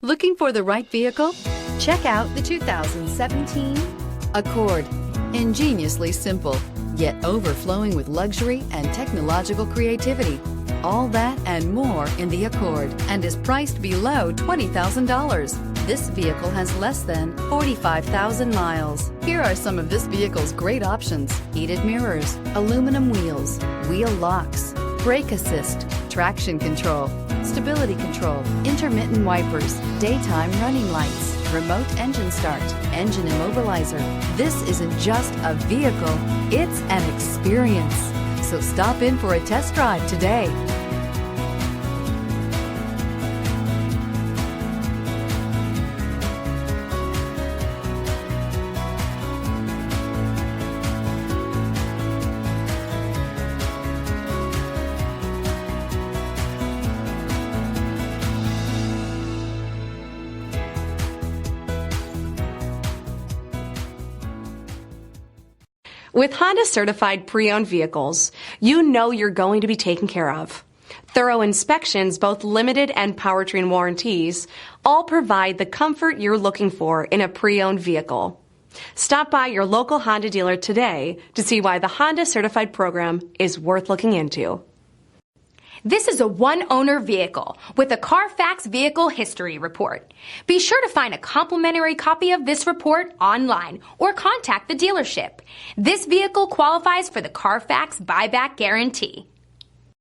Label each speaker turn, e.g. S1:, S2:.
S1: Looking for the right vehicle? Check out the 2017 Accord. Ingeniously simple, yet overflowing with luxury and technological creativity. All that and more in the Accord, and is priced below $20,000. This vehicle has less than 45,000 miles. Here are some of this vehicle's great options: heated mirrors, aluminum wheels, wheel locks, brake assist, traction control, stability control, intermittent wipers, daytime running lights, remote engine start, engine immobilizer. This isn't just a vehicle, it's an experience. So stop in for a test drive today.
S2: With Honda certified pre-owned vehicles, you know you're going to be taken care of. Thorough inspections, both limited and powertrain warranties, all provide the comfort you're looking for in a pre-owned vehicle. Stop by your local Honda dealer today to see why the Honda certified program is worth looking into.
S3: This is a one-owner vehicle with a Carfax Vehicle History Report. Be sure to find a complimentary copy of this report online or contact the dealership. This vehicle qualifies for the Carfax Buyback Guarantee.